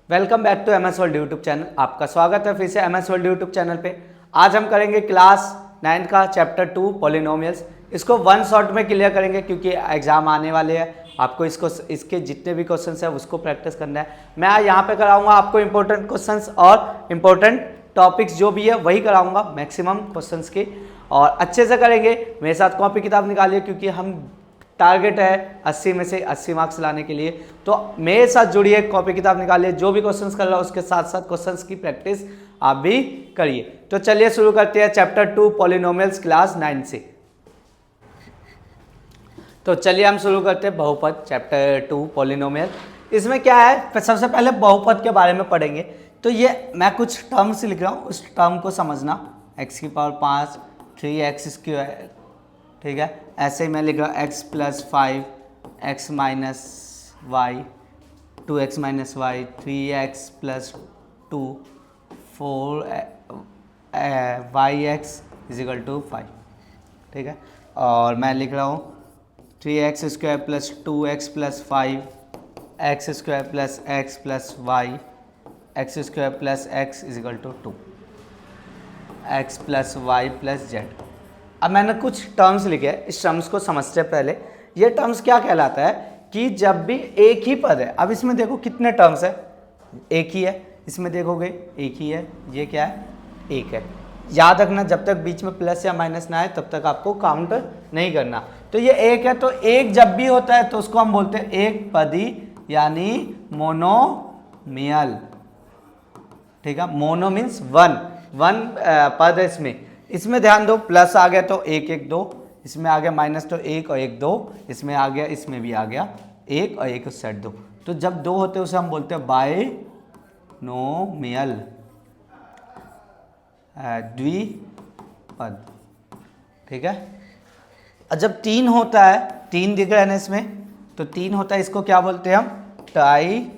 Welcome back to MS world YouTube channel. आपका स्वागत है फिर से MS वर्ल्ड यूट्यूब चैनल पे। आज हम करेंगे क्लास 9 का चैप्टर 2 पॉलिनोमियल्स। इसको वन शॉट में क्लियर करेंगे क्योंकि एग्जाम आने वाले हैं। आपको इसके जितने भी क्वेश्चंस हैं उसको प्रैक्टिस करना है। मैं यहाँ पे कराऊंगा आपको इंपॉर्टेंट क्वेश्चंस और इम्पोर्टेंट टॉपिक्स जो भी है वही कराऊंगा मैक्सिमम क्वेश्चंस की, और अच्छे से करेंगे। मेरे साथ कॉपी किताब निकालिए क्योंकि हम टारगेट है 80 में से 80 मार्क्स लाने के लिए। तो मेरे साथ जुड़िए, कॉपी किताब निकालिए, जो भी क्वेश्चंस कर रहा है उसके साथ साथ क्वेश्चंस की प्रैक्टिस आप भी करिए। तो चलिए शुरू करते हैं चैप्टर 2 पॉलिनोमियल्स क्लास 9 से। तो चलिए हम शुरू करते हैं बहुपद चैप्टर 2 पॉलिनोमियल। इसमें क्या है, सबसे पहले बहुपद के बारे में पढ़ेंगे। तो ये मैं कुछ टर्म्स लिख रहा हूँ, उस टर्म को समझना। x की पावर 5 3x², ठीक है। ऐसे ही मैं लिख रहा हूँ x + 5 x - y 2x - y 3x + 2 4 yx = 5, ठीक है। और मैं लिख रहा हूँ 3x² + 2x + 5 x² + x + y x² + x = 2 x + y + z। अब मैंने कुछ टर्म्स लिखे हैं, इस टर्म्स को समझते हैं पहले। ये टर्म्स क्या कहलाता है कि जब भी एक ही पद है। अब इसमें देखो कितने टर्म्स है, एक ही है। इसमें देखोगे एक ही है, ये क्या है, एक है। याद रखना, जब तक बीच में प्लस या माइनस ना आए तब तक आपको काउंट नहीं करना। तो ये एक है, तो एक जब भी होता है तो उसको हम बोलते हैं एक पदी यानी मोनोमियल, ठीक है। मोनो मीन्स वन पद है। इसमें ध्यान दो, प्लस आ गया तो 1 1 2, इसमें आ गया माइनस तो 1 और 1 2, इसमें आ गया, इसमें भी आ गया 1 और 1 सेट 2। तो जब 2 होते हैं उसे हम बोलते हैं बाइनोमियल, द्विपद, ठीक है। और जब 3 होता है, 3 दिख रहा है ना इसमें, तो 3 होता है, इसको क्या बोलते हैं हम, ट्राइनोमियल,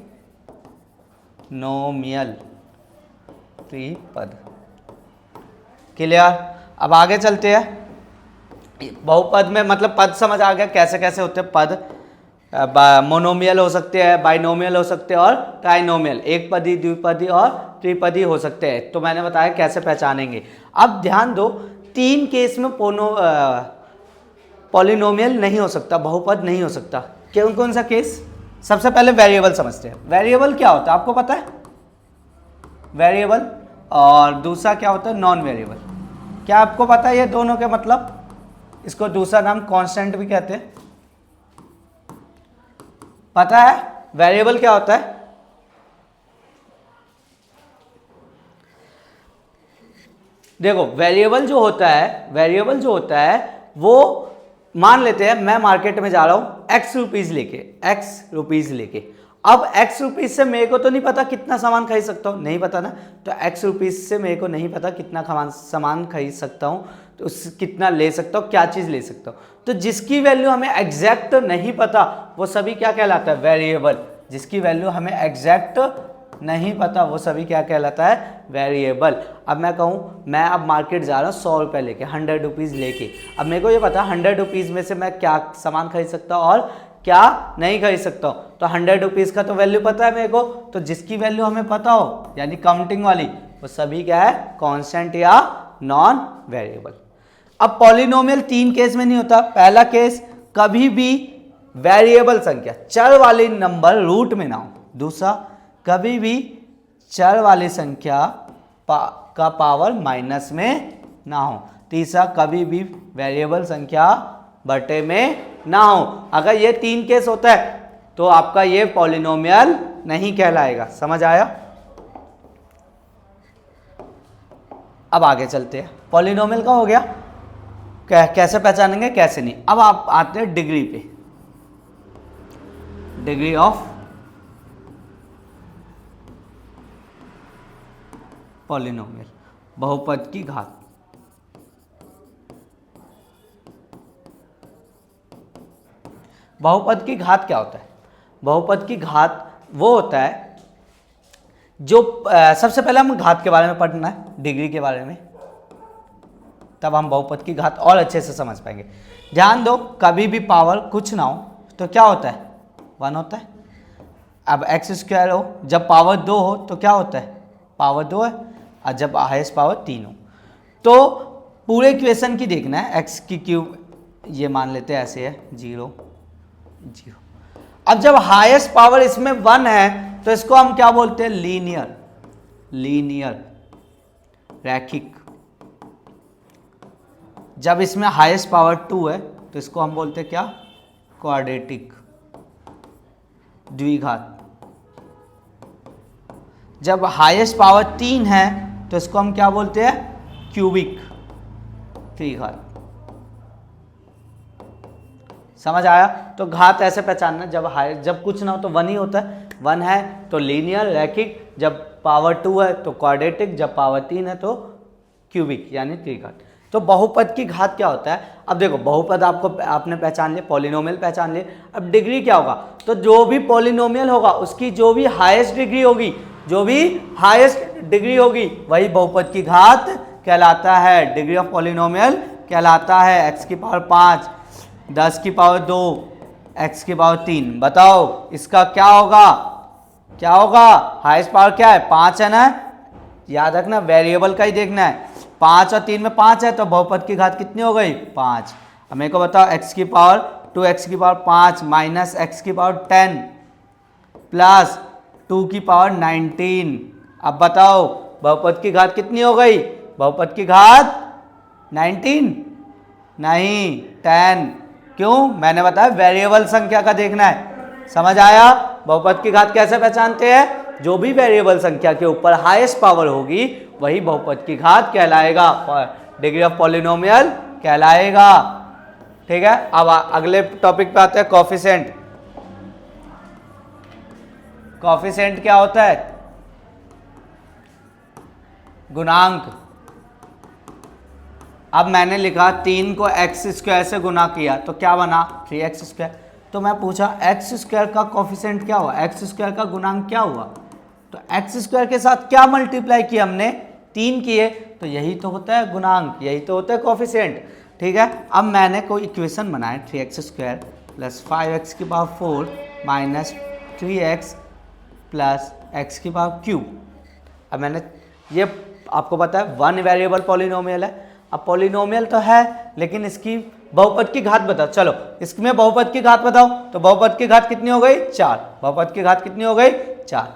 त्रिपद। क्लियर। अब आगे चलते हैं। बहुपद में मतलब पद समझ आ गया कैसे कैसे होते हैं पद। मोनोमियल हो सकते हैं, बाइनोमियल हो सकते हैं और ट्राइनोमियल, एक पदी, द्विपदी और त्रिपदी हो सकते हैं। तो मैंने बताया कैसे पहचानेंगे। अब ध्यान दो, 3 केस में पॉलिनोमियल नहीं हो सकता, बहुपद नहीं हो सकता। कौन कौन सा केस? सबसे पहले वेरिएबल समझते हैं। वेरिएबल क्या होता है आपको पता है? वेरिएबल, और दूसरा क्या होता है, नॉन वेरिएबल। क्या आपको पता है ये दोनों के मतलब? इसको दूसरा नाम कांस्टेंट भी कहते हैं, पता है? वेरिएबल क्या होता है? देखो वेरिएबल जो होता है वो, मान लेते हैं मैं मार्केट में जा रहा हूं x रुपीज लेके। अब x रुपीज से मेरे को तो नहीं पता कितना सामान खरीद सकता हूँ, नहीं पता ना। तो x रुपीज से मेरे को नहीं पता कितना सामान खरीद सकता हूँ, तो कितना ले सकता हूँ, क्या चीज़ ले सकता हूँ। तो जिसकी वैल्यू हमें एग्जैक्ट नहीं पता वो सभी क्या कहलाता है, वेरिएबल। जिसकी वैल्यू हमें एग्जैक्ट नहीं पता वो सभी क्या कहलाता है, वेरिएबल। अब मैं कहूँ मैं अब मार्केट जा रहा हूँ 100 रुपये लेके, 100 रुपीज़ लेके। अब मेरे को ये पता 100 रुपीज़ में से मैं क्या सामान खरीद सकता हूँ और क्या नहीं खरीद सकता हूँ। तो 100 रुपीज़ का तो वैल्यू पता है मेरे को, तो जिसकी वैल्यू हमें पता हो यानी काउंटिंग वाली, वो सभी क्या है, कांस्टेंट या नॉन वेरिएबल। अब पॉलिनोमियल 3 केस में नहीं होता। पहला केस, कभी भी वेरिएबल संख्या, चर वाले नंबर रूट में ना हो। दूसरा, कभी भी चर वाली संख्या का पावर माइनस में ना हो। तीसरा, कभी भी वेरिएबल संख्या बटे में ना हो। अगर ये 3 केस होता है तो आपका ये पॉलिनोमियल नहीं कहलाएगा। समझ आया? अब आगे चलते हैं। पॉलिनोमियल का हो गया, कैसे पहचानेंगे कैसे नहीं। अब आप आते हैं डिग्री पे, डिग्री ऑफ पॉलिनोमियल, बहुपद की घात। बहुपद की घात क्या होता है? बहुपद की घात वो होता है जो सबसे पहले हम घात के बारे में पढ़ना है, डिग्री के बारे में, तब हम बहुपद की घात और अच्छे से समझ पाएंगे। ध्यान दो, कभी भी पावर कुछ ना हो तो क्या होता है, 1 होता है। अब एक्स स्क्वायर हो, जब पावर 2 हो तो क्या होता है, पावर 2 है, और जब हाईएस्ट पावर 3 हो तो पूरे इक्वेशन की देखना है, एक्स की क्यूब ये मान लेते हैं ऐसे है 0 0। अब जब हाईएस्ट पावर इसमें 1 है तो इसको हम क्या बोलते हैं, लीनियर, लीनियर रैखिक। जब इसमें हाईएस्ट पावर 2 है तो इसको हम बोलते हैं क्या, क्वाड्रेटिक, द्विघात। जब हाईएस्ट पावर 3 है तो इसको हम क्या बोलते हैं, क्यूबिक, त्रिघात। समझ आया। तो घात ऐसे पहचानना, जब कुछ ना हो तो 1 ही होता है, 1 है तो लीनियर रैखिक, जब पावर 2 है तो क्वाड्रेटिक, जब पावर 3 है तो क्यूबिक यानी त्रिघात। तो बहुपद की घात क्या होता है, अब देखो बहुपद आपने पहचान लिया, पॉलिनोमियल पहचान लिया, अब डिग्री क्या होगा, तो जो भी पॉलिनोमियल होगा उसकी जो भी हाईएस्ट डिग्री होगी, जो भी हाईएस्ट डिग्री होगी वही बहुपद की घात कहलाता है, डिग्री ऑफ पॉलिनोमियल कहलाता है। एक्स की पावर 5, 10 की पावर 2, एक्स की पावर 3, बताओ इसका क्या होगा, क्या होगा, हाईएस्ट पावर क्या है, 5 है ना, याद रखना वेरिएबल का ही देखना है, 5 और 3 में 5 है तो बहुपद की घात कितनी हो गई, 5। अब मेरे को बताओ एक्स की पावर 2 एक्स की पावर 5 माइनस एक्स की पावर 10 प्लस 2 की पावर 19। अब बताओ बहुपद की घात कितनी हो गई, बहुपद की घात 19 नहीं 10, क्यों, मैंने बताया वेरिएबल संख्या का देखना है। समझ आया। बहुपद की घात कैसे पहचानते हैं, जो भी वेरिएबल संख्या के ऊपर हाईएस्ट पावर होगी वही बहुपद की घात कहलाएगा, डिग्री ऑफ पॉलिनोमियल कहलाएगा। ठीक है, अब अगले टॉपिक पे आते हैं, कॉफिशिएंट। कॉफिशिएंट क्या होता है, गुणांक। अब मैंने लिखा 3 को एक्स स्क्वायर से गुना किया तो क्या बना, 3x स्क्वायर। तो मैं पूछा एक्स स्क्वायर का कॉफिशिएंट क्या हुआ, एक्स स्क्वायर का गुणांक क्या हुआ, तो एक्स स्क्वायर के साथ क्या मल्टीप्लाई किया हमने, 3 किए, तो यही तो होता है गुणांक, यही तो होता है कॉफिशिएंट। ठीक है, अब मैंने कोई इक्वेशन बनाया 3x स्क्वायर प्लस 5x की power 4 minus 3x plus x की पावर क्यूब। अब मैंने ये आपको पता है 1 वेरिएबल पॉलिनोमियल है। अब पॉलिनोमियल तो है लेकिन इसकी बहुपद की घात बताओ, चलो इसमें बहुपद की घात बताओ, तो बहुपद की घात कितनी हो गई, 4, बहुपद की घात कितनी हो गई, 4।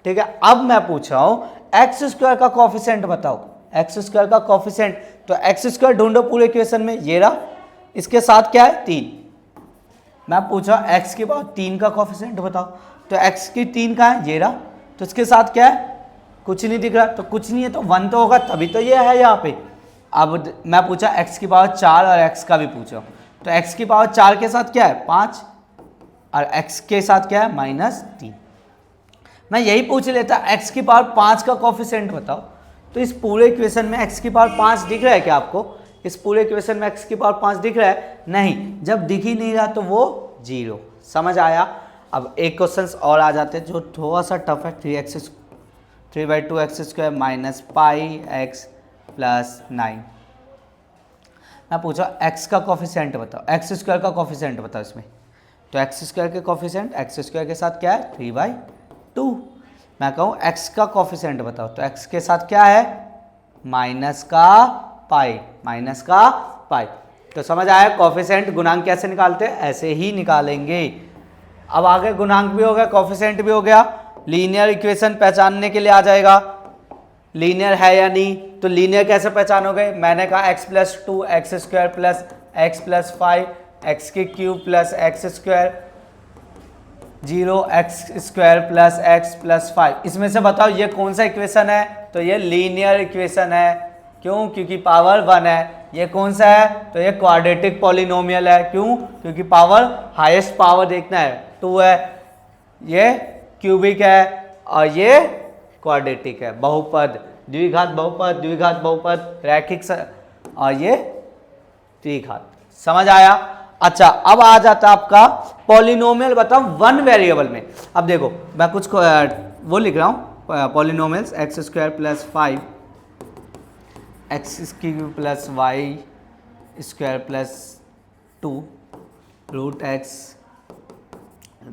ठीक है, अब मैं पूछ रहा हूं एक्स स्क्वायर का कॉफिशिएंट बताओ, एक्स स्क्वायर का कॉफिशिएंट, तो एक्स स्क्वायर ढूंढो पूरे इक्वेशन में, ये रहा, इसके साथ क्या है 3। मैं पूछ रहा हूं एक्स की पावर 3 का कॉफिशिएंट बताओ, तो एक्स की 3 का है, ये रहा, तो इसके साथ क्या है, कुछ नहीं दिख रहा, तो कुछ नहीं है तो 1 तो होगा, तभी तो ये है यहाँ पे। अब मैं पूछा x की पावर 4 और x का भी पूछा, तो x की पावर 4 के साथ क्या है 5 और x के साथ क्या है -3। मैं यही पूछ लेता x की पावर 5 का कॉफिशिएंट बताओ, तो इस पूरे इक्वेशन में x की पावर 5 दिख रहा है क्या आपको, इस पूरे इक्वेशन में x की पावर 5 दिख रहा है, नहीं, जब दिख ही नहीं रहा तो वो 0। समझ आया। अब एक क्वेश्चन और आ जाते हैं जो थोड़ा सा टफ है, 3/2x square minus pi x plus 9। मैं पूछा x का कॉफिशिएंट बताओ, x स्क्वायर का कॉफिशिएंट बताओ इसमें, तो x स्क्वायर के कॉफिशिएंट x स्क्वायर के साथ क्या है 3/2। मैं कहूँ x का कॉफिशिएंट बताओ, तो x के साथ क्या है माइनस का पाई। तो समझ आया कॉफिशिएंट गुणांक कैसे निकालते हैं, ऐसे ही निकालेंगे। अब आगे गुणांक भी हो गया, कॉफिशिएंट भी हो गया, लीनियर इक्वेशन पहचानने के लिए आ जाएगा, लीनियर है या नहीं, तो लीनियर कैसे पहचानोगे, मैंने कहा x plus 2 x square plus x plus 5 x की cube plus x square 0 x square plus x plus 5। इसमें से बताओ ये कौन सा इक्वेशन है, तो ये लीनियर इक्वेशन है, क्यों, क्योंकि पावर 1 है। ये कौन सा है, तो ये क्वाड्रेटिक पॉलिनोमियल है, क्यों, क्योंकि पावर हाईएस्ट पावर देखना है 2 है, ये क्यूबिक है और ये क्वाड्रेटिक है, बहुपद, द्विघात बहुपद रैखिक और ये त्रिघात। समझ आया। अच्छा, अब आ जाता है आपका पॉलिनोमियल बताओ 1 वेरिएबल में। अब देखो मैं कुछ वो लिख रहा हूँ polynomials, x square plus 5 x cube plus y square plus 2 root x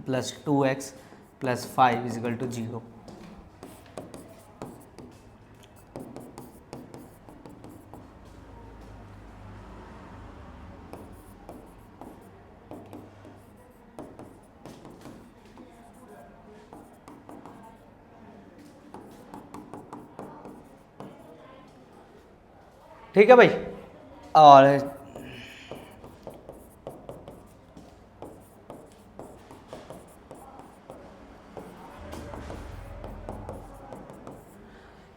plus 2x plus 5 is equal to 0। ठीक है भाई। और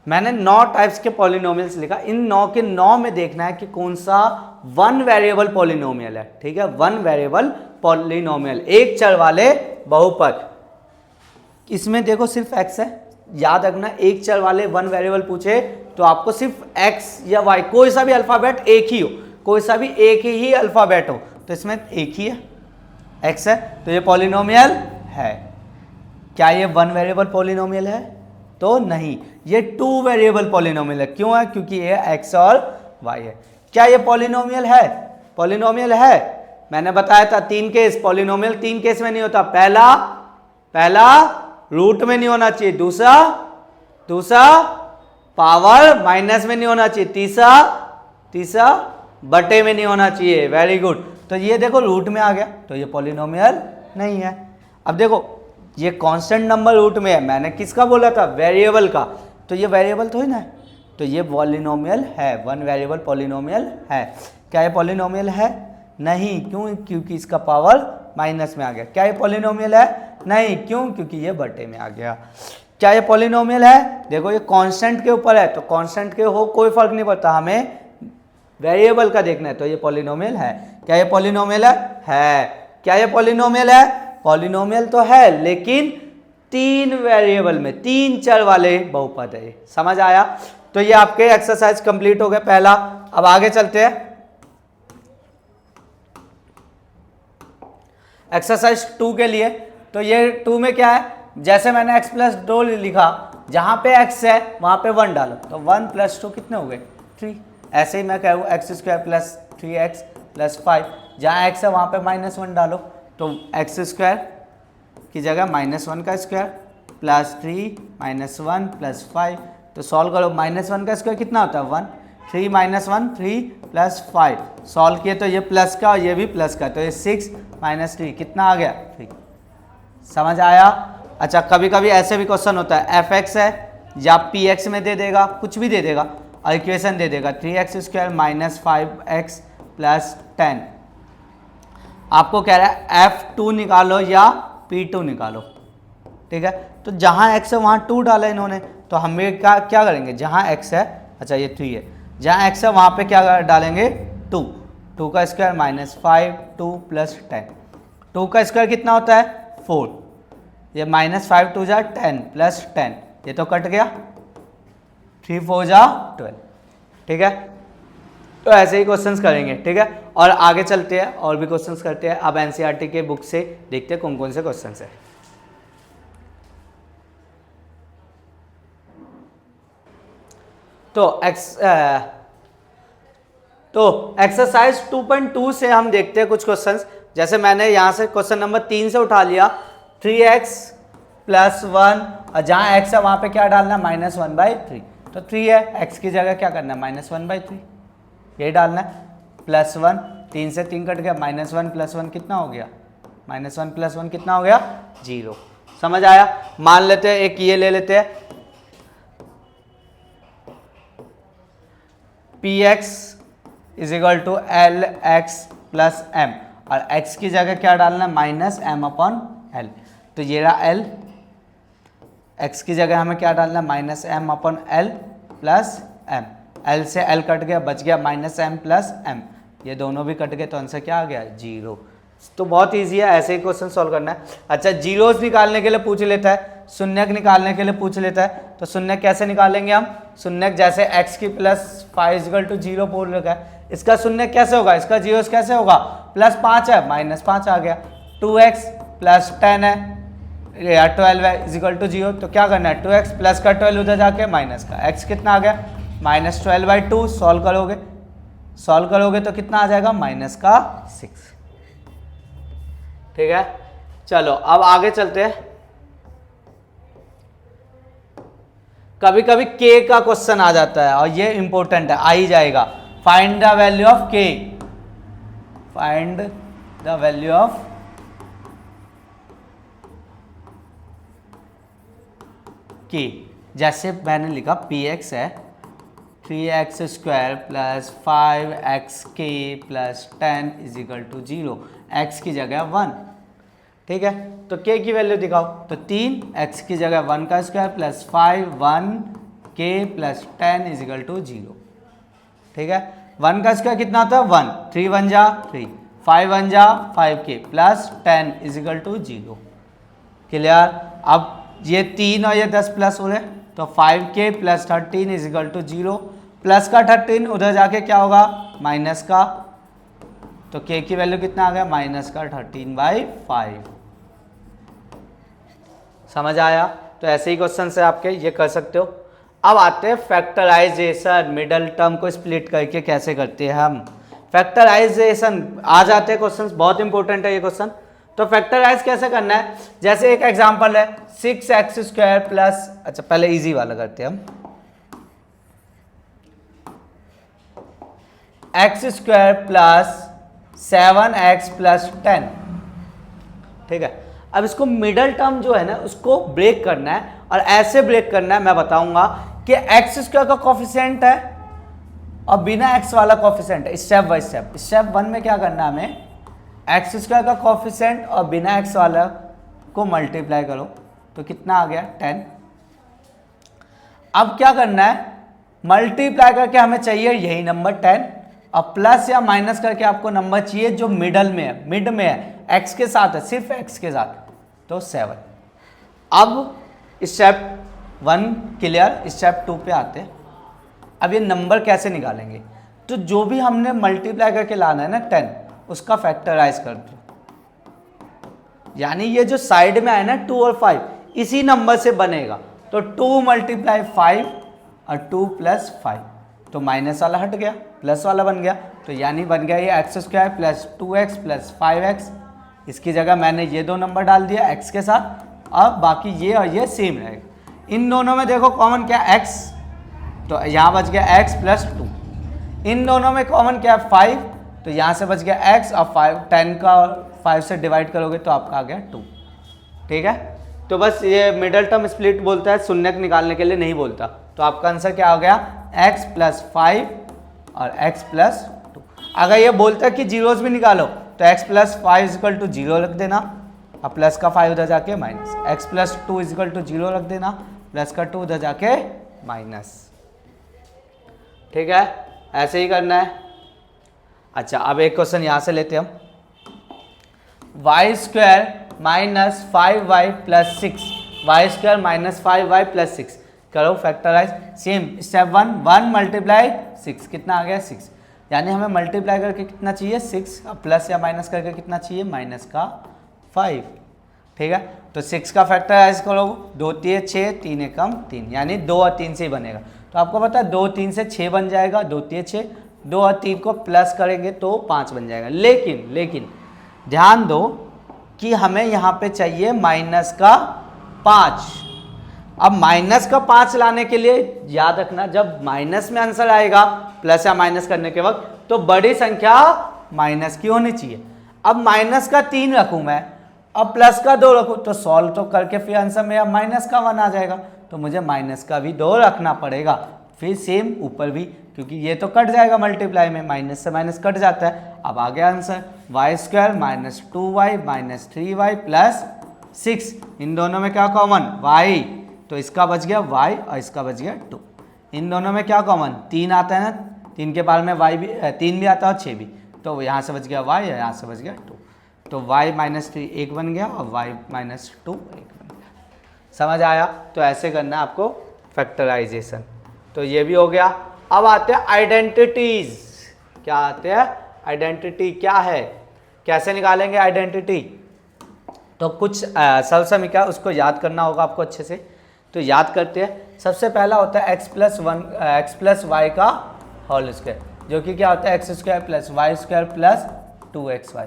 मैंने 9 टाइप्स के पॉलिनोमियल्स लिखा। इन 9 के 9 में देखना है कि कौन सा वन वेरिएबल पॉलिनोमियल है। ठीक है, वन वेरिएबल पॉलिनोमियल, एक चर वाले बहुपद। इसमें देखो सिर्फ x है, याद रखना एक चर वाले वन वेरिएबल पूछे तो आपको सिर्फ x या y, कोई सा भी अल्फाबेट एक ही हो, कोई सा भी एक ही अल्फाबेट हो, तो इसमें एक ही है, x है, तो ये पॉलिनोमियल है। क्या ये वन वेरिएबल पॉलिनोमियल है? तो नहीं, ये टू वेरिएबल पॉलिनोमियल है। क्यों है? क्योंकि ये x और y है। क्या ये पॉलिनोमियल है? पॉलिनोमियल है। मैंने बताया था 3 केस, पॉलिनोमियल 3 केस में नहीं होता। पहला रूट में नहीं होना चाहिए, दूसरा पावर माइनस में नहीं होना चाहिए, तीसरा बटे में नहीं होना चाहिए। Very good. तो ये देखो रूट में आ गया, तो ये पॉलिनोमियल नहीं है। अब देखो ये कांस्टेंट नंबर रूट में है, मैंने किसका बोला था? वेरिएबल का, तो ये वेरिएबल थोड़ी ना है, तो ये पॉलिनोमियल है, वन वेरिएबल पॉलिनोमियल है। क्या ये पॉलिनोमियल है? नहीं। क्यों? क्योंकि इसका पावर माइनस में आ गया। क्या ये पॉलिनोमियल है? नहीं। क्यों? क्योंकि ये बटे में आ गया। क्या ये पॉलिनोमियल है? देखो ये कांस्टेंट के ऊपर है, तो कांस्टेंट के हो कोई फर्क नहीं पड़ता, हमें वेरिएबल का देखना है, तो ये पॉलिनोमियल है। क्या ये पॉलिनोमियल है? क्या ये पॉलिनोमियल है? पॉलिनोमियल तो है, लेकिन 3 वेरिएबल में, 3 चर वाले बहुपद है। समझ आया? तो ये आपके एक्सरसाइज कंप्लीट हो गया पहला। अब आगे चलते हैं एक्सरसाइज 2 के लिए। तो ये 2 में क्या है? जैसे मैंने x प्लस 2 लिखा, जहां पे x है वहां पे 1 डालो, तो 1 प्लस 2 कितने हो गए? 3। ऐसे ही मैं कहूँ x square plus 3x plus 5, जहाँ x है वहां पे -1 डालो, तो एक्स स्क्वायर की जगह -1 का स्क्वायर प्लस 3 -1 प्लस 5, तो सॉल्व करो। -1 का स्क्वायर कितना होता है? 1। 3 - 1 3 प्लस 5, सॉल्व किए तो ये प्लस का और ये भी प्लस का, तो ये 6 - 3 कितना आ गया? 3। समझ आया? अच्छा, कभी कभी ऐसे भी क्वेश्चन होता है, fx है या px में दे देगा, कुछ भी दे देगा और इक्वेशन दे देगा 3x square minus 5x plus 10। आपको कह रहा है f2 निकालो या p2 निकालो। ठीक है, तो जहाँ x है वहाँ 2 डाला इन्होंने, तो हमें क्या करेंगे? जहाँ x है, अच्छा ये 3 है, जहाँ x है वहाँ पे क्या डालेंगे? 2। 2 का स्क्वायर -5 2 प्लस 10, 2 का स्क्वायर कितना होता है? 4। ये -5 2 जा 10 प्लस 10, ये तो कट गया, 3 4 जा 12। ठीक है, तो ऐसे ही क्वेश्चंस करेंगे। ठीक है, और आगे चलते हैं और भी क्वेश्चंस करते हैं। अब एनसीईआरटी के बुक से देखते हैं कौन कौन से क्वेश्चंस है। तो एक्सरसाइज 2.2 से हम देखते हैं कुछ क्वेश्चंस। जैसे मैंने यहाँ से क्वेश्चन नंबर 3 से उठा लिया, 3x प्लस 1, और जहाँ x है वहाँ पे क्या डालना है? -1/3, तो 3 है, x की जगह क्या करना है? -1/3, यही डालना है। प्लस 1, 3 से 3 कट गया, -1 प्लस 1 कितना हो गया? -1 प्लस 1 कितना हो गया? 0। समझ आया? मान लेते हैं एक ये ले लेते हैं, px is equal to lx plus m, और x की जगह क्या डालना है? -m/l, तो ये रहा l, x की जगह हमें क्या डालना है? -m/l प्लस m, l से l कट गया, बच गया -m प्लस m, ये दोनों भी कट गए, तो आंसर क्या आ गया? 0। तो बहुत इजी है, ऐसे ही क्वेश्चन सॉल्व करना है। अच्छा, जीरोस निकालने के लिए पूछ लेता है, शून्यक निकालने के लिए पूछ लेता है, तो शून्यक कैसे निकालेंगे हम? शून्यक जैसे x की प्लस 5 = 0 बोल रखा है, इसका शून्यक कैसे होगा? इसका जीरोस कैसे होगा? +5 है, -5 आ गया। 2x प्लस 10 है या 12 है इजिकल टू 0, तो क्या करना है? 2x प्लस का 12 उधर जाके माइनस का, x कितना आ गया? -12/2। सॉल्व करोगे तो कितना आ जाएगा? -6। ठीक है, चलो अब आगे चलते हैं। कभी कभी के का क्वेश्चन आ जाता है और ये इंपॉर्टेंट है, आ ही जाएगा। Find the value of k, find the value of k. जैसे मैंने लिखा पी एक्स है 3x² plus 5xk plus 10 is equal to 0, x की जगह 1, ठीक है। तो k की वैल्यू दिखाओ, तो 3x की जगह 1 का square plus 5 1k plus 10 is equal to 0, ठीक है। 1 का स्क्वायर कितना होता है 1, 3 1 जा 3, 5 1 जा 5k plus 10 is equal to 0, clear. अब ये 3 और ये 10 प्लस हो रहे, तो 5k plus 13 is equal to 0, plus का 13 उधर जाके क्या होगा माइनस का, तो k की वैल्यू कितना आ गया माइनस का 13/5। समझ आया। तो ऐसे ही क्वेश्चन से आपके ये कर सकते हो। अब आते हैं फैक्टराइजेशन, मिडल टर्म को स्प्लिट करके कैसे करते हैं हम। फैक्टराइजेशन आ जाते हैं क्वेश्चन, बहुत इंपॉर्टेंट है ये क्वेश्चन। तो फैक्टराइज कैसे करना है, जैसे एक एग्जांपल है 6x² प्लस, अच्छा पहले इजी वाला करते हैं हम, x² प्लस 7x प्लस 10, ठीक है। अब इसको मिडल टर्म जो है ना उसको ब्रेक करना है, और ऐसे ब्रेक करना है मैं बताऊंगा कि x² का कॉफिशिएंट है और बिना x वाला कॉफिशिएंट है, स्टेप बाय स्टेप। स्टेप 1 में क्या करना है हमें, x² का कॉफिशिएंट और बिना x वाला को मल्टीप्लाई करो, तो कितना आ गया 10। अब क्या करना है, मल्टीप्लाई करके हमें चाहिए यही नंबर 10, और प्लस या माइनस करके आपको नंबर चाहिए जो मिडल में है, मिड में है, x के साथ है, सिर्फ x के साथ, तो 7। अब स्टेप 1 क्लियर, स्टेप 2 पे आते हैं। अब ये नंबर कैसे निकालेंगे, तो जो भी हमने मल्टीप्लाई करके लाना है ना 10, उसका फैक्टराइज कर दो, यानी ये जो साइड में आए ना 2 और 5 इसी नंबर से बनेगा, तो 2 × 5 और 2 + 5, तो माइनस वाला हट गया, प्लस वाला बन गया, तो यानी बन गया ये x² plus 2x plus 5x। इसकी जगह मैंने ये दो नंबर डाल दिया x के साथ, अब बाकी ये और ये सेम रहेगा। इन दोनों में देखो कॉमन क्या x, तो यहाँ बच गया x प्लस 2। इन दोनों में कॉमन क्या है 5, तो यहाँ से बच गया x, और 10 का 5 से डिवाइड करोगे तो आपका आ गया 2, ठीक है। तो बस ये मिडल टर्म स्प्लिट बोलता है, शून्यक निकालने के लिए नहीं बोलता। तो आपका आंसर क्या हो गया x प्लस 5 और x प्लस 2। अगर ये बोलता है कि जीरोस भी निकालो तो x प्लस 5 इक्वल टू 0 रख देना, और प्लस का 5 उधर जाके minus, x plus 2 equal to 0 रख देना, प्लस का 2 उधर जाके माइनस, ठीक है। ऐसे ही करना है। अच्छा अब एक क्वेश्चन यहाँ से लेते हैं हम, y² minus 5y plus 6, y² minus 5y plus 6 करो फैक्टराइज। सेम स्टेप 1 मल्टीप्लाई 6, कितना आ गया 6, यानी हमें मल्टीप्लाई करके कितना चाहिए 6, अब प्लस या माइनस करके कितना चाहिए माइनस का 5, ठीक है। तो 6 का फैक्टराइज करो, 2 3 6, 3 एकम 3, यानी 2 और 3 से ही बनेगा। तो आपको पता है 2 3 से 6 बन जाएगा, 2 3 6, 2 और 3 को प्लस करेंगे तो 5 बन जाएगा। लेकिन ध्यान दो कि हमें यहाँ पे चाहिए माइनस का 5। अब माइनस का 5 लाने के लिए याद रखना, जब माइनस में आंसर आएगा प्लस या माइनस करने के वक्त, तो बड़ी संख्या माइनस की होनी चाहिए। अब माइनस का 3 रखूँ मैं, अब प्लस का 2 रखूँ, तो सॉल्व तो करके फिर आंसर में माइनस का 1 आ जाएगा, तो मुझे माइनस का भी 2 रखना पड़ेगा। फिर सेम ऊपर भी, क्योंकि ये तो कट जाएगा मल्टीप्लाई में, माइनस से माइनस कट जाता है। अब आ गया answer y² minus 2y minus 3y plus 6। इन दोनों में क्या कॉमन y, तो इसका बच गया y और इसका बच गया 2। इन दोनों में क्या कॉमन 3 आता है ना, 3 के बाद में y भी 3 भी आता है और 6 भी, तो यहाँ से बच गया y और यहाँ से बच गया 2, तो y माइनस 3 1 बन गया और y माइनस 2 1 बन गया। समझ आया। तो ऐसे करना है आपको फैक्टराइजेशन। तो ये भी हो गया। अब आते हैं आइडेंटिटीज। क्या आते हैं आइडेंटिटी, क्या है, कैसे निकालेंगे आइडेंटिटी। तो कुछ सरसमीका उसको याद करना होगा आपको अच्छे से, तो याद करते हैं। सबसे पहला होता है x प्लस वाई का होल स्क्वायर, जो कि क्या होता है x² plus y² plus 2xy।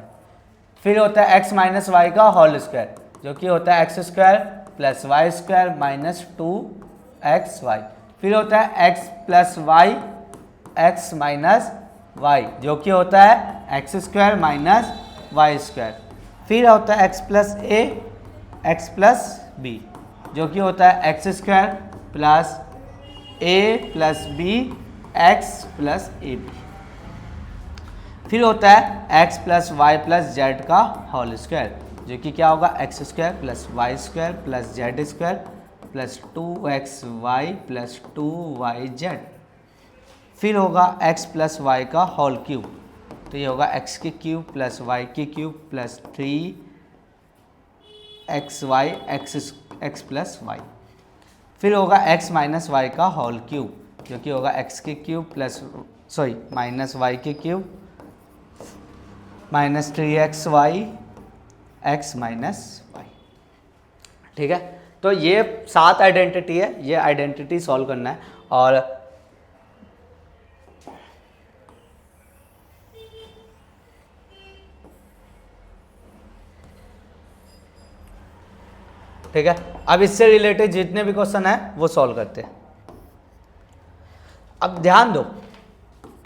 फिर होता है x माइनस वाई का होल स्क्वायर, जो कि होता है x² plus y² minus 2 x Y. फिर होता है x plus y x minus y, जो कि होता है x square minus y square. फिर होता है x plus a x plus b, जो कि होता है x square plus a plus b x plus a b. फिर होता है x plus y plus z का होल स्क्वायर, जो कि क्या होगा x square plus y square plus z square plus 2xy plus 2yz। फिर होगा x प्लस वाई का होल क्यूब, तो ये होगा x की क्यूब प्लस y की cube plus 3xy x plus y. फिर होगा x माइनस वाई का होल क्यूब, जो कि होगा x की क्यूब प्लस माइनस वाई की cube minus 3xy x minus y. ठीक है, तो ये 7 आइडेंटिटी है, ये आइडेंटिटी सॉल्व करना है। और ठीक है, अब इससे रिलेटेड जितने भी क्वेश्चन है वो सॉल्व करते हैं। अब ध्यान दो,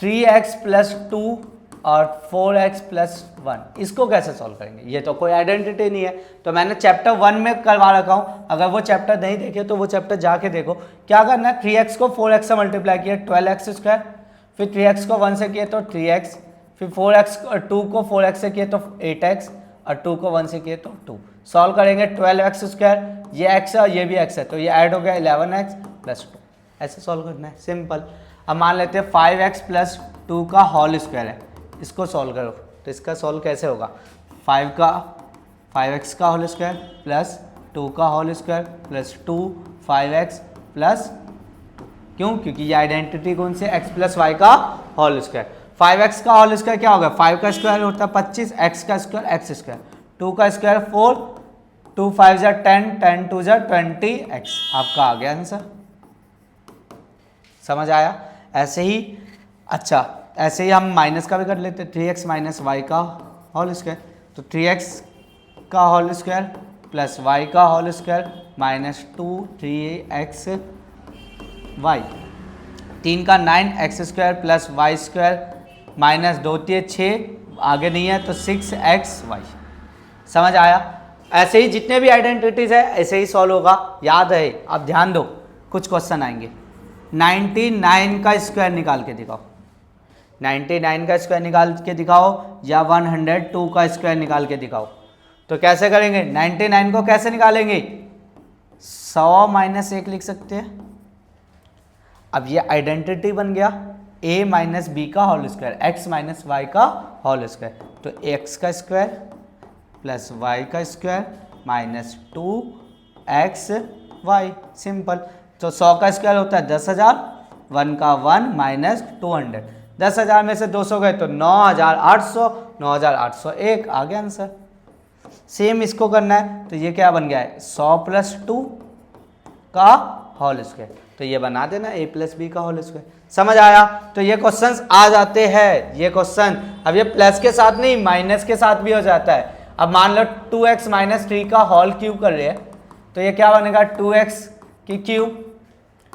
3x प्लस 2 और 4x प्लस 1, इसको कैसे सॉल्व करेंगे? ये तो कोई आइडेंटिटी नहीं है, तो मैंने चैप्टर 1 में करवा रखा हूँ। अगर वो चैप्टर नहीं देखे तो वो चैप्टर जाके देखो। क्या करना है, 3x को 4x से मल्टीप्लाई किया 12x स्क्वायर, फिर 3x को 1 से किए तो 3x, फिर 4x 2 को 4x से किए तो 8x और 2 को 1 से किए तो 2। सॉल्व करेंगे 12x स्क्वायर, ये x है और ये भी x है, तो ये ऐड हो गया 11x प्लस 2। ऐसे सॉल्व करना है, सिंपल। अब मान लेते हैं 5x प्लस 2 का होल स्क्वायर है, इसको सॉल्व करो। तो इसका सॉल्व कैसे होगा, 5x का होल स्क्वायर प्लस 2 का whole square plus 2 5x plus, क्यों? क्योंकि ये आइडेंटिटी कौन से, x प्लस वाई का होल स्क्वायर। 5x का होल स्क्वायर क्या होगा, 5 का स्क्वायर होता है 25, x का स्क्वायर x स्क्वायर, 2 का स्क्वायर 4, 2 5 जा 10, 10 2 जा 20x। आपका आ गया आंसर, समझ आया? ऐसे ही, अच्छा ऐसे ही हम माइनस का भी कर लेते हैं, 3x माइनस वाई का होल स्क्वायर, तो 3x का होल स्क्वायर प्लस वाई का whole square minus 2 3x y, 3 का 9x square plus y square minus 2 3 6, आगे नहीं है तो 6x वाई। समझ आया? ऐसे ही जितने भी आइडेंटिटीज है ऐसे ही सॉल्व होगा, याद है। अब ध्यान दो, कुछ क्वेश्चन आएंगे। 99 का स्क्वायर निकाल के दिखाओ, 99 का स्क्वायर निकाल के दिखाओ, या 102 का स्क्वायर निकाल के दिखाओ। तो कैसे करेंगे, 99 को कैसे निकालेंगे, 100 माइनस 1 लिख सकते हैं। अब ये आइडेंटिटी बन गया a माइनस बी का whole square, x minus y का होल स्क्वायर, तो x का स्क्वायर प्लस y का square minus 2x y, simple. तो 100 का स्क्वायर होता है 10,000, 1 का 1 माइनस 200, 10,000 में से 200 गए तो 9,800, 9,801 आ गया आंसर। सेम इसको करना है, तो ये क्या बन गया है, 100 प्लस 2 का होल स्क्वायर, तो ये बना देना a प्लस बी का होल स्क्वायर। समझ आया? तो ये क्वेश्चंस आ जाते हैं, ये क्वेश्चन। अब ये प्लस के साथ नहीं, माइनस के साथ भी हो जाता है। अब मान लो 2x माइनस 3 का होल क्यूब कर रहे हैं, तो ये क्या बनेगा, 2x की क्यूब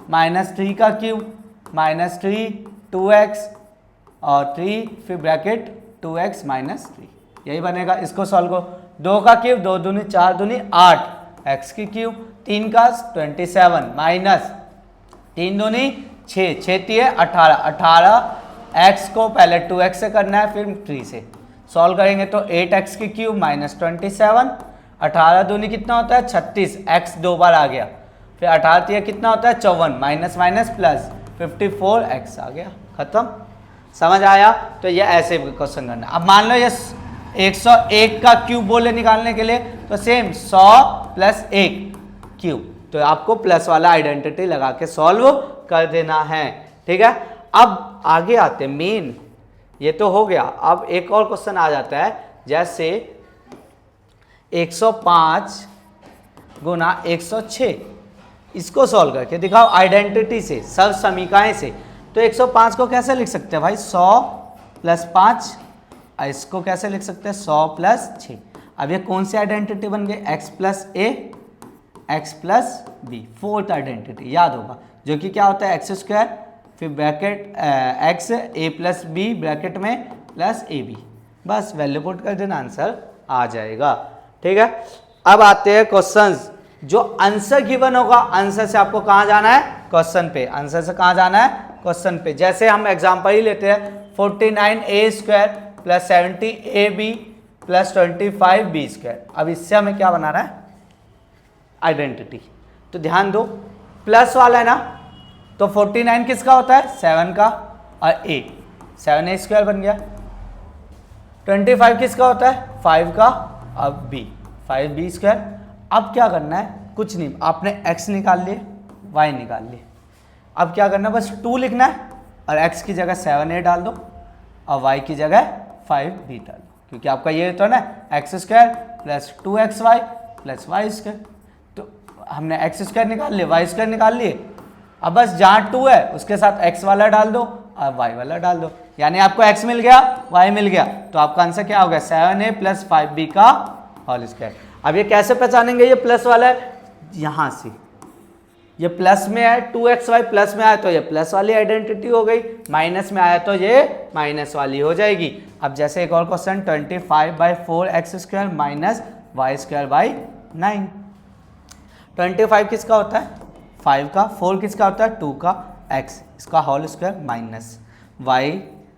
माइनस 3 का क्यूब माइनस 3 2x और 3 फिर ब्रैकेट 2x माइनस 3, यही बनेगा। इसको सॉल्व करो, 2 का क्यूब 2 दूनी 4 दूनी 8, x की क्यूब 3 का 27 माइनस 3 दूनी 6, 6 3 18, 18 x को पहले 2x से करना है फिर 3 से सॉल्व करेंगे, तो 8x की क्यूब माइनस 27, 18 दूनी कितना होता है 36, x 2 बार आ गया, फिर 18 3 कितना होता है 54, माइनस माइनस प्लस 54x आ गया, खत्म। समझ आया? तो ये ऐसे क्वेश्चन करना। अब मान लो ये 101 का क्यूब बोले निकालने के लिए, तो सेम 100 प्लस 1 क्यूब, तो आपको प्लस वाला आइडेंटिटी लगा के सॉल्व कर देना है। ठीक है, अब आगे आते हैं मेन, ये तो हो गया। अब एक और क्वेश्चन आ जाता है, जैसे 105 गुना 106, इसको सॉल्व करके दिखाओ आइडेंटिटी से, सब समीकरण से। तो 105 को कैसे लिख सकते हैं भाई, 100 प्लस 5, इसको कैसे लिख सकते हैं 100 प्लस 6। अब ये कौन सी आइडेंटिटी बन गई, x plus a x plus b, fourth identity याद होगा, जो कि क्या होता है एक्स स्क्वायर फिर bracket x a plus b bracket में प्लस ए बी, बस वैल्यू पुट कर देना आंसर आ जाएगा। ठीक है, अब आते हैं क्वेश्चंस। जो आंसर गिवन होगा आंसर से आपको कहाँ जाना है, क्वेश्चन पे, आंसर से कहाँ जाना है, क्वेश्चन पे। जैसे हम एग्जांपल ही लेते हैं 49a² plus 70ab plus 25b²। अब इससे हमें क्या बनाना है, आइडेंटिटी। तो ध्यान दो, प्लस वाला है ना, तो 49 किसका होता है, 7 का, और a 7a² बन गया। 25 किसका होता है, 5 का, अब b 5b²। अब क्या करना है, कुछ नहीं, आपने x निकाल लिए, y निकाल लिए। अब क्या करना है, बस 2 लिखना है और x की जगह 7a डाल दो और y की जगह 5b डाल दो, क्योंकि आपका ये तो ना x² plus 2xy plus y²। तो हमने x² निकाल लिए, y² निकाल लिए। अब बस जहाँ 2 है उसके साथ x वाला डाल दो और y वाला डाल दो, यानी आपको x मिल गया, y मिल गया। तो आपका आंसर क्या हो गया, 7a प्लस 5b का होल स्क्वायर। अब ये कैसे पहचानेंगे, ये प्लस वाला है, यहाँ से ये प्लस में है, 2xy प्लस में आया तो ये प्लस वाली आइडेंटिटी हो गई, माइनस में आया तो ये माइनस वाली हो जाएगी। अब जैसे एक और क्वेश्चन 25/4x² माइनस y²/9। 25 किसका होता है, 5 का, 4 किसका होता है, 2 का, x इसका होल स्क्वायर माइनस y,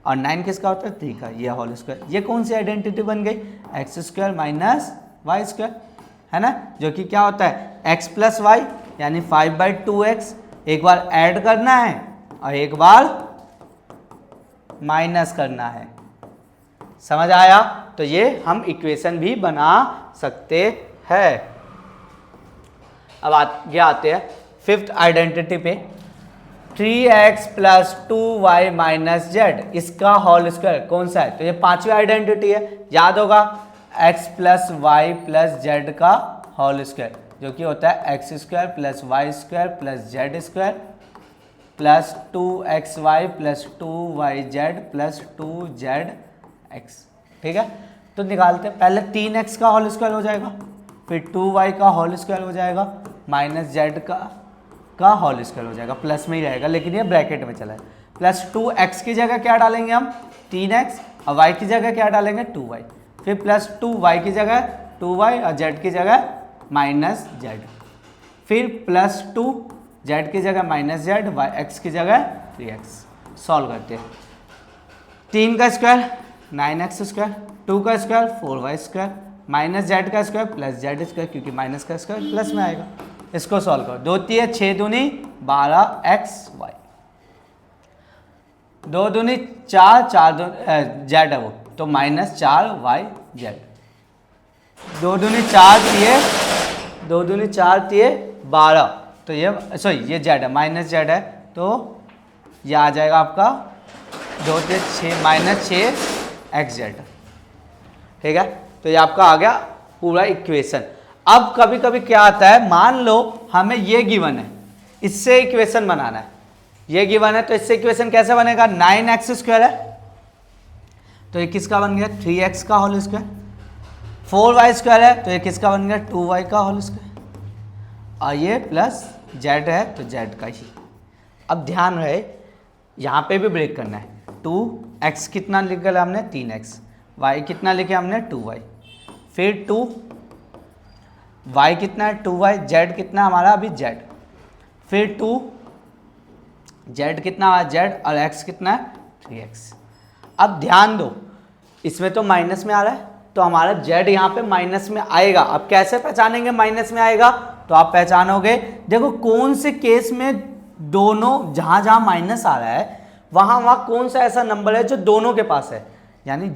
और 9 किसका होता है, 3 का, ये होल स्क्वायर। ये कौन सी आइडेंटिटी बन गई, x² माइनस y², है ना, जो कि क्या होता है x प्लस वाई यानी 5/2x। एक बार ऐड करना है और एक बार माइनस करना है, समझ आया। तो ये हम इक्वेशन भी बना सकते हैं। अब आगे आते हैं फिफ्थ आइडेंटिटी पे, 3x plus 2y minus Z, इसका होल स्क्वायर कौन सा है, तो ये पांचवी आइडेंटिटी है, याद होगा x plus y plus z का होल स्क्वायर, जो कि होता है x² plus y² plus z² plus 2xy plus 2yz plus 2zx। ठीक है, तो निकालते हैं, पहले 3x का होल स्क्वायर हो जाएगा, फिर 2y का होल स्क्वायर हो जाएगा, माइनस z का होल स्क्वायर हो जाएगा, प्लस में ही रहेगा लेकिन ये ब्रैकेट में चला है। प्लस 2x की जगह क्या डालेंगे हम, 3x, और y की जगह क्या डालेंगे, 2y, फिर प्लस 2y की जगह 2y और z की जगह माइनस z, फिर प्लस 2 z की जगह माइनस z, x की जगह 3x। सॉल्व करते हैं, 3 का स्क्वायर 9x², 2 का स्क्वायर 4y², माइनस z का स्क्वायर प्लस z², क्योंकि माइनस का स्क्वायर प्लस में आएगा। इसको सॉल्व करो, 2 3 6 दूनी 12xy, 2 दूनी 4 4 z है वो, तो माइनस 4yz, 2 दूनी 4 दिए, 2 दूनी 4 दिए 12, तो ये सॉरी ये z है, माइनस z है, तो ये आ जाएगा आपका 2 3 6 माइनस 6xz। ठीक है, तो ये आपका आ गया पूरा इक्वेशन। अब कभी कभी क्या आता है, मान लो हमें ये गिवन है, इससे इक्वेशन बनाना है, ये गिवन है तो इससे इक्वेशन कैसे बनेगा, 9x² है तो ये किसका बन गया, 3x का होल स्क्वायर, 4y² है तो ये किसका बन गया, 2y का होल स्क्वायर, और ये प्लस z है तो z का ही। अब ध्यान रहे यहाँ पे भी ब्रेक करना है, 2x कितना लिखा हमने, 3x, y कितना लिखे हमने, 2y, फिर 2 y कितना है, 2y, z कितना हमारा अभी z, फिर 2 z कितना है, z, और x कितना है, 3x। अब ध्यान दो, इसमें तो माइनस में आ रहा है तो हमारा z यहाँ पे माइनस में आएगा। अब कैसे पहचानेंगे माइनस में आएगा, तो आप पहचानोगे, देखो कौन से केस में दोनों, जहाँ जहाँ माइनस आ रहा है वहाँ कौन सा ऐसा नंबर है जो दोनों के पास है, यानी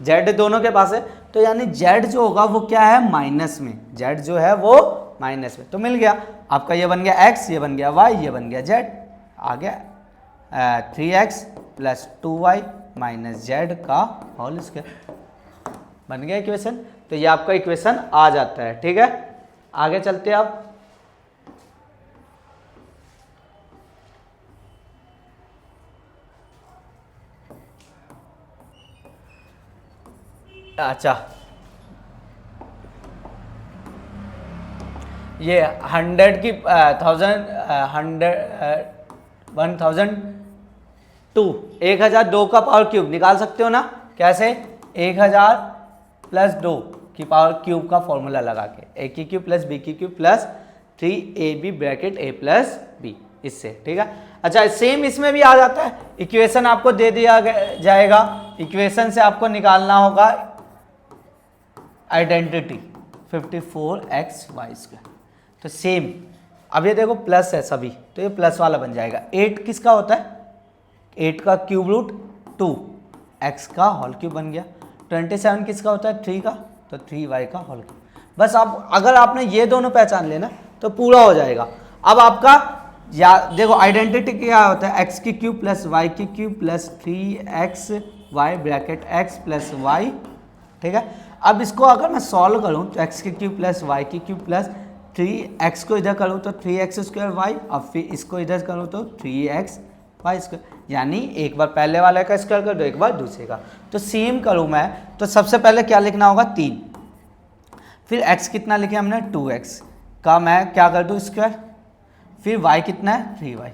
z दोनों के पास है, तो यानी z जो होगा वो क्या है, माइनस में, z जो है वो माइनस में। तो मिल गया आपका, ये बन गया x, ये बन गया y, ये बन गया z, आ गया 3x plus 2y minus z का होल स्क्वायर, बन गया इक्वेशन। तो ये आपका इक्वेशन आ जाता है। ठीक है, आगे चलते हैं अब। अच्छा, ये 100 की 1002 का पावर क्यूब निकाल सकते हो ना, कैसे? 1000 प्लस 2 की पावर क्यूब का फॉर्मूला लगा के, ए की क्यूब प्लस बी की cube plus 3ab bracket a plus b, इससे, ठीक है। अच्छा सेम इसमें भी आ जाता है, इक्वेशन आपको दे दिया जाएगा, इक्वेशन से आपको निकालना होगा आइडेंटिटी 54xy²। तो सेम, अब ये देखो प्लस है सभी, तो ये प्लस वाला बन जाएगा। 8 किसका होता है? 8 का क्यूब रूट 2, x का होल क्यूब बन गया। 27 किसका होता है? 3 का, तो 3y का होल क्यूब। बस आप अगर आपने ये दोनों पहचान लेना तो पूरा हो जाएगा। अब आपका या देखो आइडेंटिटी क्या होता है? x की क्यूब प्लस y की cube plus 3xy bracket x plus y, ठीक है। अब इसको अगर मैं सॉल्व करूं तो x की क्यूब प्लस y की क्यूब प्लस 3x को इधर करूं तो 3x² y, अब फिर इसको इधर करूं तो 3xy², यानी एक बार पहले वाले का स्क्वायर कर दो, एक बार दूसरे का। तो सेम करूं मैं तो सबसे पहले क्या लिखना होगा? 3, फिर x कितना लिखे हमने? 2x का मैं क्या कर दूं? स्क्वायर, फिर y कितना है? 3y,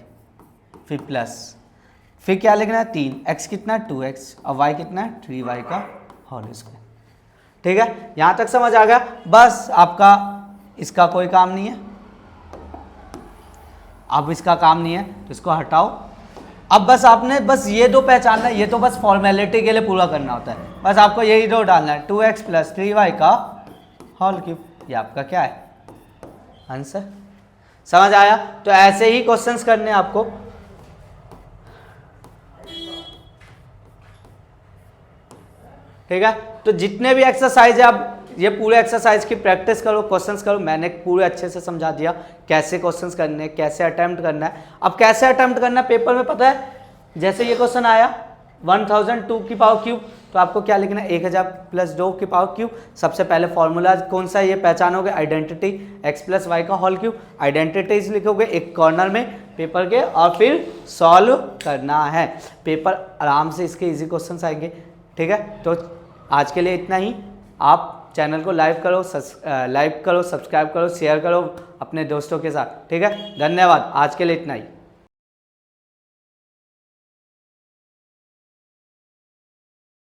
फिर प्लस, फिर क्या लिखना है? 3, x कितना है? 2x, और y कितना है? 3y का होल स्क्वायर, ठीक है। यहां तक समझ आ गया? बस आपका इसका कोई काम नहीं है, अब इसका काम नहीं है तो इसको हटाओ। अब बस आपने बस ये दो पहचानना है, ये तो बस फॉर्मेलिटी के लिए पूरा करना होता है, बस आपको यही दो डालना है, 2x प्लस 3y का होल क्यूब, ये आपका क्या है? आंसर। समझ आया? तो ऐसे ही क्वेश्चंस करने आपको। ठीक है, तो जितने भी एक्सरसाइज है आप ये पूरे एक्सरसाइज की प्रैक्टिस करो, क्वेश्चंस करो। मैंने पूरे अच्छे से समझा दिया कैसे क्वेश्चंस करने हैं, कैसे अटेम्प्ट करना है। अब कैसे अटेम्प्ट करना है पेपर में पता है? जैसे ये क्वेश्चन आया 1002 की पावर क्यूब, तो आपको क्या लिखना है? 1000 प्लस 2 की पावर क्यूब। सबसे पहले फॉर्मूला कौन सा ये पहचानोगे? आइडेंटिटी x प्लस वाई का होल क्यूब। आइडेंटिटी लिखोगे एक कॉर्नर में पेपर के, और फिर सॉल्व करना है। पेपर आराम से इसके इजी क्वेश्चंस आएंगे, ठीक है। तो आज के लिए इतना ही। आप चैनल को लाइक करो, सब्सक्राइब करो, शेयर करो अपने दोस्तों के साथ, ठीक है। धन्यवाद, आज के लिए इतना ही।